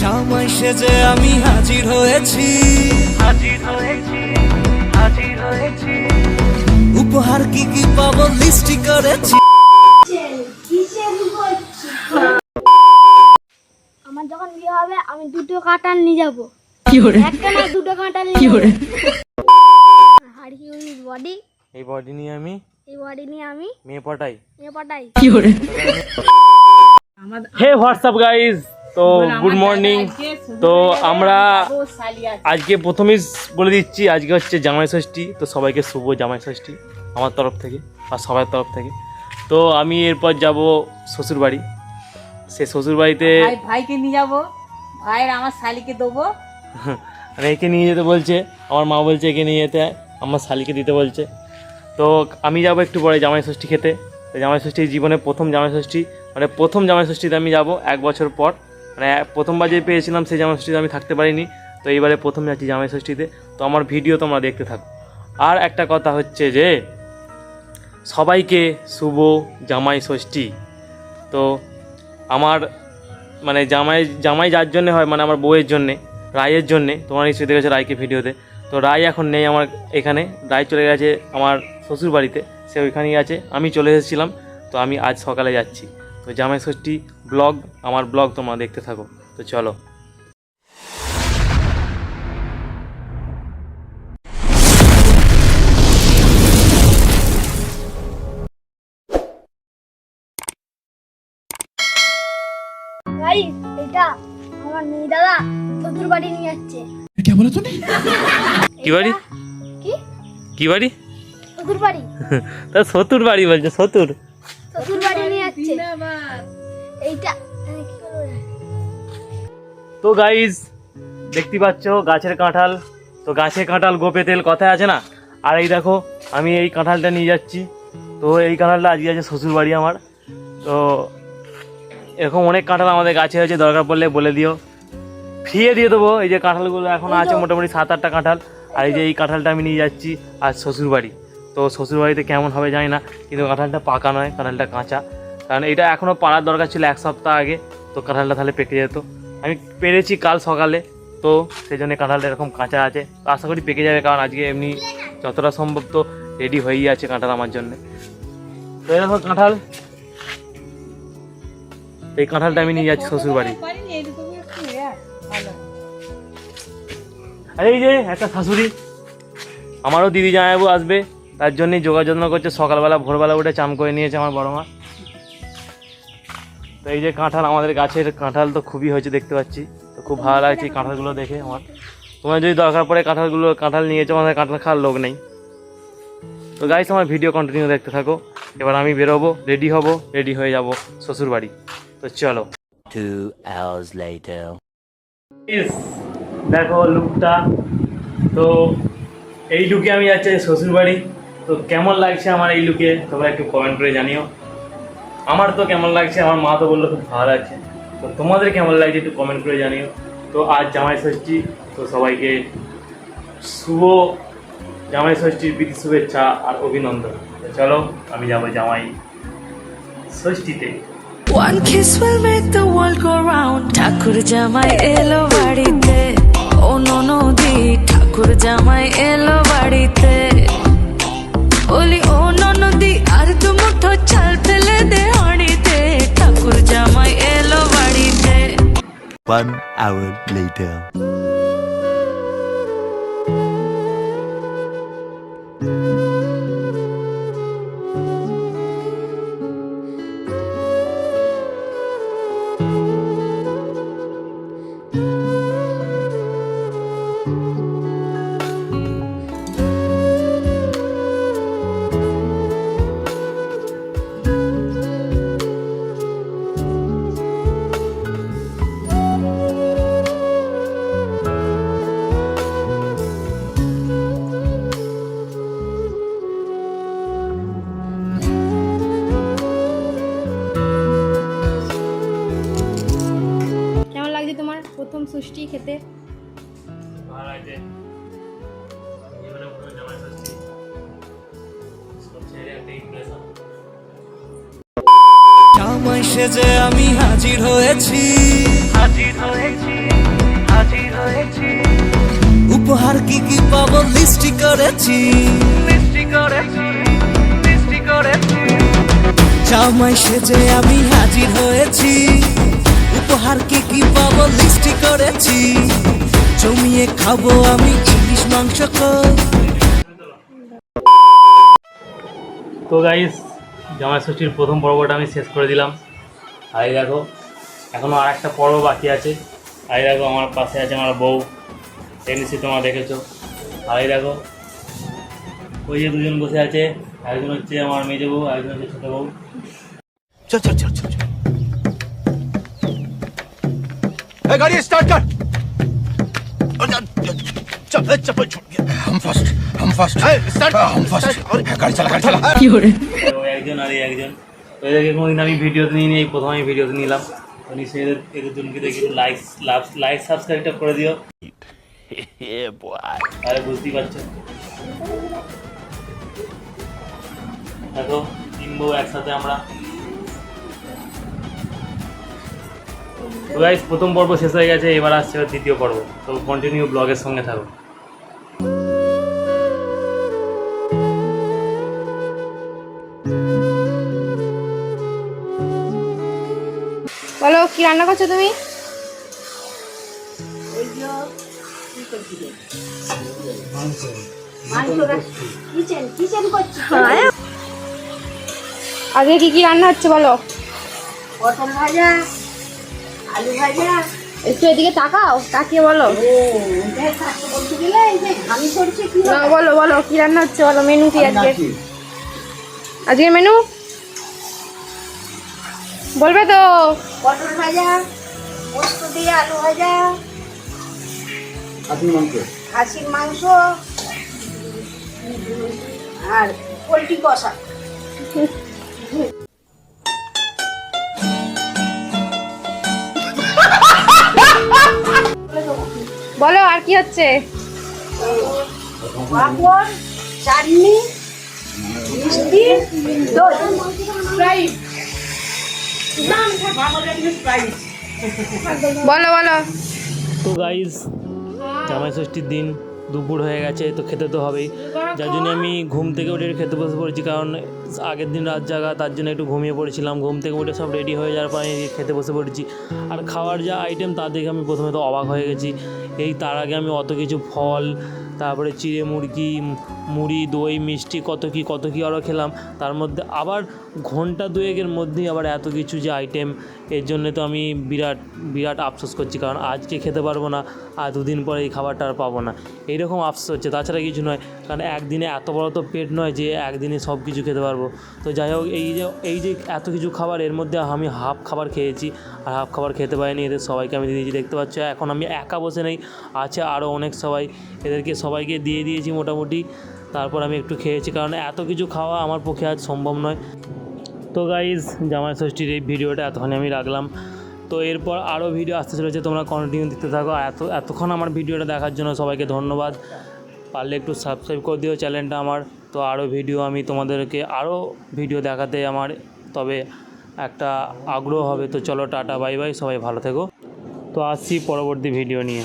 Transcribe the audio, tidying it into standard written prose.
জামাই সেজে আমি হাজির হয়েছি, উপহার কি কি পাবো লিস্টি করেছি। আমার যখন বিয়ে হবে আমি দুটো কাঁঠাল নিয়ে যাবো, একটা না দুটো কাঁঠাল নিয়ে যাবো। বডি এই বডি নিয়ে আমি মেয়ে পটাই। হে হোয়াটসঅ্যাপ গাইজ, তো গুড মর্নিং। তো আমরা আজকে প্রথমেই বলে দিচ্ছি, আজকে হচ্ছে জামাই ষষ্ঠী। তো সবাইকে শুভ জামাই ষষ্ঠী আমার তরফ থেকে আর সবার তরফ থেকে। তো আমি এরপর যাব শ্বশুরবাড়ি। সে শ্বশুরবাড়িতে ভাইকে নিয়ে যাবো, ভাইয়ের আমার শালিকে দেবো। মানে একে নিয়ে যেতে বলছে, আমার মা বলছে একে নিয়ে যেতে, আমার শালিকে দিতে বলছে। তো আমি যাব একটু পরে জামাই ষষ্ঠী খেতে। তো জামাই ষষ্ঠী জীবনে প্রথম জামাই ষষ্ঠী, মানে প্রথম জামাই ষষ্ঠীতে আমি যাব 1 বছর পর। মানে প্রথমবার যে পেয়েছিলাম সেই জামাই ষষ্ঠীতে আমি থাকতে পারিনি, তো এইবারে প্রথম যাচ্ছি জামাই ষষ্ঠীতে। তো আমার ভিডিও তোমরা দেখতে থাকো। আর একটা কথা হচ্ছে যে সবাইকে শুভ জামাই ষষ্ঠী। তো আমার মানে জামাই যার জন্যে হয়, মানে আমার বউয়ের জন্যে, রায়ের জন্যে। তোমরা নিশ্চয়ই দেখেছো রায়কে ভিডিওতে। তো রায় এখন নেই আমার এখানে, রায় চলে গেছে আমার শ্বশুর বাড়িতে, সে ওইখানেই আছে। আমি চলে এসেছিলাম, তো আমি আজ সকালে যাচ্ছি। তো জামাই ষষ্ঠী ব্লগ, আমার ব্লগ তোমরা দেখতে থাকো। তো চলো। ভাই এটা আমার মেয়ে দাদা শ্বশুর বাড়ি নিয়ে যাচ্ছে। क्या बोला तूने? কি বাড়ি? কি বাড়ি? শ্বশুর বাড়ি। তা শ্বশুর বাড়ি বলছে, শ্বশুর বাড়ি নিয়ে যাচ্ছে এইটা। তো গাইজ দেখতে পাচ্ছ গাছের কাঁঠাল। তো গাছের কাঁঠাল গোপে তেল কথায় আছে না। আর এই দেখো আমি এই কাঁঠালটা নিয়ে যাচ্ছি। তো এই কাঁঠালটা আজকে আছে শ্বশুর বাড়ি আমার। তো এরকম অনেক কাঁঠাল আমাদের গাছে হয়েছে, দরকার পড়লে বলে দিও, ফ্রিয়ে দিয়ে দেবো। এই যে কাঁঠালগুলো এখন আছে মোটামুটি 7-8টা কাঁঠাল। আর এই যে এই কাঁঠালটা আমি নিয়ে যাচ্ছি আজ শ্বশুরবাড়ি। তো শ্বশুরবাড়িতে কেমন হবে জানি না, কিন্তু কাঁঠালটা পাকা নয়, কাঁঠালটা কাঁচা। কারণ এটা এখনও পাড়ার দরকার ছিল 1 সপ্তাহ আগে, তো কাঁঠালটা তাহলে পেকে যেত। আমি পেরেছি কাল সকালে, তো সেই জন্য কাঁঠালটা এরকম কাঁচা আছে। তো আশা করি পেকে যাবে, কারণ আজকে এমনি যতটা সম্ভব তো রেডি হয়েই আছে কাঁঠাল আমার জন্যে। তো এরকম কাঁঠাল, এই কাঁঠালটা আমি নিয়ে যাচ্ছি শ্বশুরবাড়ি। আর এই যে একটা শাশুড়ি, আমারও দিদি জামাইবাবু আসবে, তার জন্যই যোগাযোগ করছে। সকালবেলা ভোরবেলা উঠে চান করে নিয়েছে আমার বড় মা। তো এই যে কাঁঠাল, আমাদের গাছের কাঁঠাল তো খুবই হয়েছে দেখতে পাচ্ছি। তো খুব ভালো লাগছে এই কাঁঠালগুলো দেখে আমার। তোমার যদি দরকার পড়ে কাঁঠাল নিয়েছো, আমাদের কাঁঠাল খাওয়ার লোক নেই। তো গাইস আমার ভিডিও কন্টিনিউ দেখতে থাকো। এবার আমি বেরোবো, রেডি হয়ে যাব শ্বশুরবাড়ি। তো চলো। 2 hours later. দেখো লুকটা। তো এই লুকে আমি যাচ্ছি শ্বশুরবাড়ি। তো কেমন লাগছে আমার এই লুকে তোমরা একটু কমেন্ট করে জানিও। আমার তো কেমন লাগছে, আমার মা তো বললো খুব ভালো লাগছে। তো তোমাদের কেমন লাগছে একটু কমেন্ট করে জানিও। তো আজ জামাই ষষ্ঠী, তো সবাইকে শুভ জামাই ষষ্ঠীর প্রীতি শুভেচ্ছা আর অভিনন্দন। তো চলো আমি যাবো জামাই ষষ্ঠীতে। One kiss will make the world go round. ঠাকুর জামাই এলো বাড়িতে, ও ননদি ঠাকুর জামাই এলো বাড়িতে। বলি ও ননদি আর দু মুঠো চাল ফেলে দে হাঁড়িতে, ঠাকুর জামাই এলো বাড়িতে। 1 hour later. প্রথম ষষ্ঠী খেতে? ভালো লাগছে। জামাই সেজে আমি হাজির হয়েছি, করেছি জামাই সেজে আমি হাজির হয়েছি উপহার কি কি পাবো লিস্টি করেছি জমিয়ে খাবো আমি ইলিশ মাংস তো গাইস জামাই ষষ্ঠীর প্রথম পর্বটা আমি শেষ করে দিলাম। আর এই দেখো এখনও আর একটা পর্ব বাকি আছে। আর এই দেখো আমার পাশে আছে আমার বউ, নিশ্চয়ই তোমরা দেখেছো। আর এই দেখো ওই যে দুজন বসে আছে, একজন হচ্ছে আমার মেজো বউ, একজন হচ্ছে ছোটো বউ। चल चल चल चल ए गाड़ी स्टार्ट कर चल चप्पल छूट गया हम फर्स्ट स्टार्ट हम फर्स्ट गाड़ी चला একজন আর এই একজন। তো এদেরকে কোনোদিন আমি ভিডিওতে নিয়ে এই প্রথম আমি ভিডিওতে নিলাম। তো নিশ্চয়ই এদের জনকে দেখি লাইক সাবস্ক্রাইবটা করে দিও। আরে বুঝতেই পারছো, দেখো তিন বউ একসাথে আমরা। তো গাইস প্রথম পর্ব শেষ হয়ে গেছে, এবার আসছে দ্বিতীয় পর্ব। তো কন্টিনিউ ব্লগের সঙ্গে থাকো। বলো কি রান্না করছো তুমি? আগে কি কি রান্না হচ্ছে বলো? পটল ভাজা, আলু ভাজা। একটু এদিকে তাকাও, তাকিয়ে বলো। বলতে গেলে এই যে আমি করছি কি না বলো বলো কি রান্না হচ্ছে বলো, মেনু কি আজকে? আজকে মেনু বলবে তো? পটল ভাজা, পোস্ত দিয়ে আলু ভাজা, খাসির মাংস আর পোলট্রি কষা। বলো আর কি হচ্ছে? পাঁপড়, চাটনি, মিষ্টি, দই, স্প্রাইট। বলো বলো। তো গাইজ জামাই ষষ্ঠীর দিন দুপুর হয়ে গেছে, তো খেতে তো হবেই। যার জন্য আমি ঘুম থেকে উঠে খেতে বসে পড়েছি, কারণ আগের দিন রাত জাগা, তার জন্য একটু ঘুমিয়ে পড়েছিলাম। ঘুম থেকে উঠে সব রেডি হয়ে যাওয়ার পর আমি খেতে বসে পড়েছি। আর খাওয়ার যা আইটেম তা দেখে আমি প্রথমে তো অবাক হয়ে গেছি। তার আগে আমি অত কিছু ফল, তারপরে চিড়ে মুরগি, মুড়ি, দই, মিষ্টি, কত কি আরও খেলাম। তার মধ্যে আবার ঘন্টা দুয়েকের মধ্যেই আবার এত কিছু যে আইটেম, এর জন্য তো আমি বিরাট আফসোস করছি, কারণ আজকে খেতে পারবো না, আর দুদিন পরে এই খাবারটা আর পাবো না, এইরকম আফসোস হচ্ছে। তাছাড়া কিছু নয়, কারণ একদিনে এত বড় তো পেট নয় যে একদিনে সব কিছু খেতে পারবো। তো যাই হোক, এই যে এত কিছু খাবার, এর মধ্যে আমি হাফ খাবার খেয়েছি, আর হাফ খাবার খেতে পারিনি। এদের সবাইকে আমি দিয়েছি, দেখতে পাচ্ছ। এখন আমি একা বসে নেই, আছে আরও অনেক সবাই, এদেরকে সবাইকে দিয়ে দিয়েছি মোটামুটি। তারপর আমি একটু খেয়েছি, কারণ এত কিছু খাওয়া আমার পক্ষে আজ সম্ভব নয়। তো গাইজ জামাই ষষ্ঠীর এই ভিডিওটা এতক্ষণে আমি রাখলাম। তো এরপর আরও ভিডিও আসতে চলেছে, তোমরা কন্টিনিউ দেখতে থাকো। এতক্ষণ আমার ভিডিওটা দেখার জন্য সবাইকে ধন্যবাদ। পারলে একটু সাবস্ক্রাইব করে দিও চ্যানেলটা আমার। তো আরও ভিডিও আমি তোমাদেরকে আরও ভিডিও দেখাতে আমার তবে একটা আগ্রহ হবে। তো চলো টাটা বাই বাই, সবাই ভালো থেকো। তো আসছি পরবর্তী ভিডিও নিয়ে।